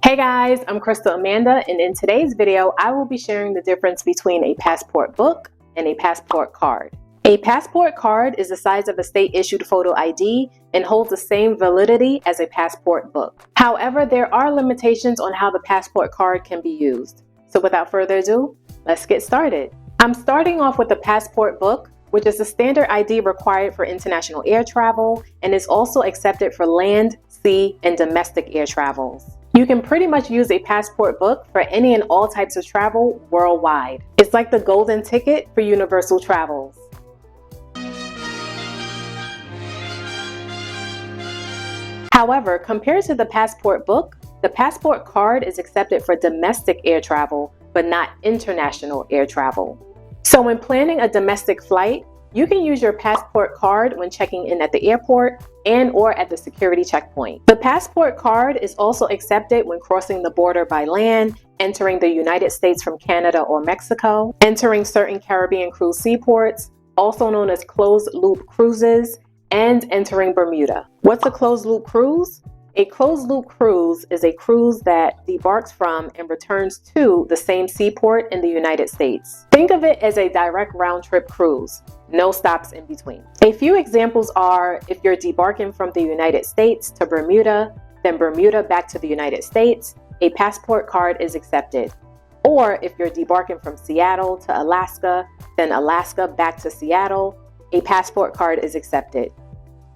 Hey guys, I'm Crystal Amanda, and in today's video, I will be sharing the difference between a passport book and a passport card. A passport card is the size of a state-issued photo ID and holds the same validity as a passport book. However, there are limitations on how the passport card can be used. So without further ado, let's get started. I'm starting off with the passport book, which is the standard ID required for international air travel and is also accepted for land, sea, and domestic air travels. You can pretty much use a passport book for any and all types of travel worldwide. It's like the golden ticket for universal travels. However, compared to the passport book, the passport card is accepted for domestic air travel, but not international air travel. So when planning a domestic flight, you can use your passport card when checking in at the airport and or at the security checkpoint. The passport card is also accepted when crossing the border by land, entering the United States from Canada or Mexico, entering certain Caribbean cruise seaports, also known as closed-loop cruises, and entering Bermuda. What's a closed-loop cruise? A closed-loop cruise is a cruise that debarks from and returns to the same seaport in the United States. Think of it as a direct round-trip cruise, no stops in between. A few examples are if you're debarking from the United States to Bermuda, then Bermuda back to the United States, a passport card is accepted. Or if you're debarking from Seattle to Alaska, then Alaska back to Seattle, a passport card is accepted.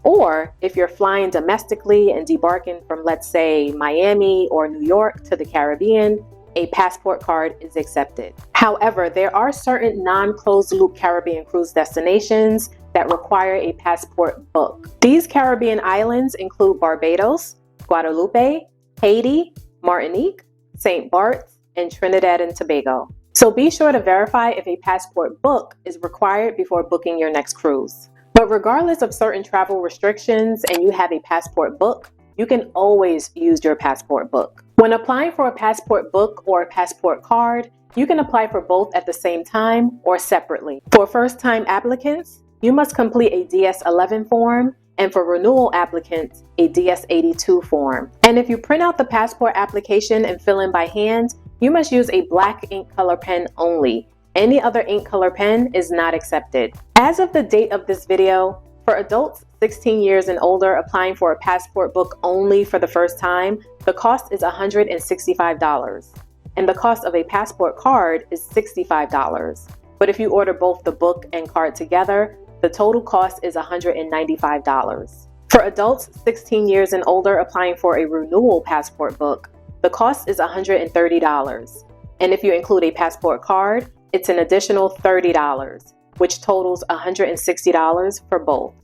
Or if you're flying domestically and debarking from, let's say, Miami or New York to the Caribbean, a passport card is accepted. However, there are certain non-closed-loop Caribbean cruise destinations that require a passport book. These Caribbean islands include Barbados, Guadeloupe, Haiti, Martinique, St. Bart's, and Trinidad and Tobago. So be sure to verify if a passport book is required before booking your next cruise. But regardless of certain travel restrictions and you have a passport book, you can always use your passport book. When applying for a passport book or a passport card, you can apply for both at the same time or separately. For first-time applicants, you must complete a DS-11 form, and for renewal applicants, a DS-82 form. And if you print out the passport application and fill in by hand, you must use a black ink color pen only. Any other ink color pen is not accepted. As of the date of this video, for adults 16 years and older applying for a passport book only for the first time, the cost is $165. And the cost of a passport card is $65. But if you order both the book and card together, the total cost is $195. For adults 16 years and older applying for a renewal passport book, the cost is $130. And if you include a passport card, it's an additional $30, which totals $160 for both.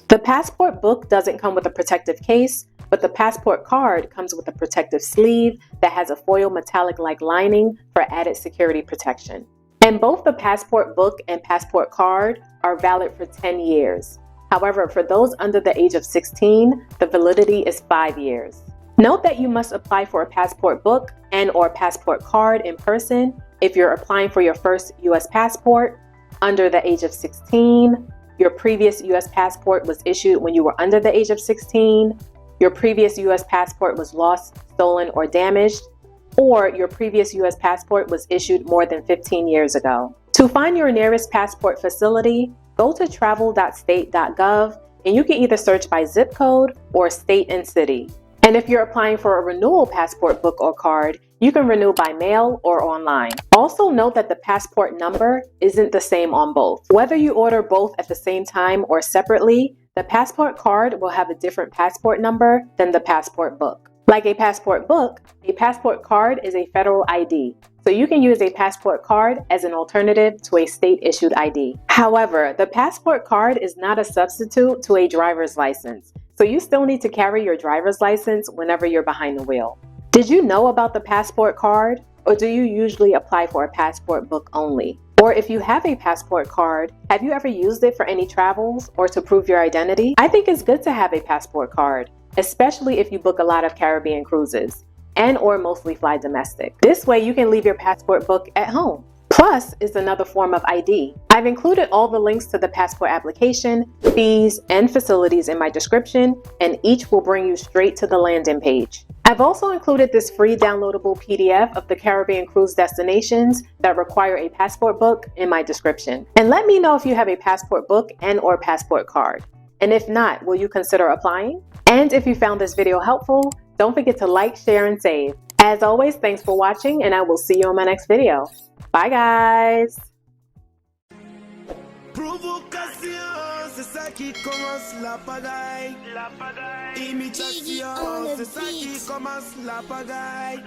The passport book doesn't come with a protective case, but the passport card comes with a protective sleeve that has a foil metallic-like lining for added security protection. And both the passport book and passport card are valid for 10 years. However, for those under the age of 16, the validity is 5 years. Note that you must apply for a passport book and or passport card in person if you're applying for your first U.S. passport, under the age of 16, your previous U.S. passport was issued when you were under the age of 16, your previous U.S. passport was lost, stolen, or damaged, or your previous U.S. passport was issued more than 15 years ago. To find your nearest passport facility, go to travel.state.gov and you can either search by zip code or state and city. And if you're applying for a renewal passport book or card, you can renew by mail or online. Also note that the passport number isn't the same on both. Whether you order both at the same time or separately, the passport card will have a different passport number than the passport book. Like a passport book, a passport card is a federal ID, so you can use a passport card as an alternative to a state-issued ID. However, the passport card is not a substitute to a driver's license, so you still need to carry your driver's license whenever you're behind the wheel. Did you know about the passport card, or do you usually apply for a passport book only? Or if you have a passport card, have you ever used it for any travels or to prove your identity? I think it's good to have a passport card, especially if you book a lot of Caribbean cruises and or mostly fly domestic. This way you can leave your passport book at home. Plus is another form of ID. I've included all the links to the passport application, fees, and facilities in my description, and each will bring you straight to the landing page. I've also included this free downloadable PDF of the Caribbean cruise destinations that require a passport book in my description. And let me know if you have a passport book and/or passport card. And if not, will you consider applying? And if you found this video helpful, don't forget to like, share, and save. As always, thanks for watching, and I will see you on my next video. Bye, guys! Provocation, c'est ça qui commence la pagaille. Imitation, c'est ça qui commence la pagaille.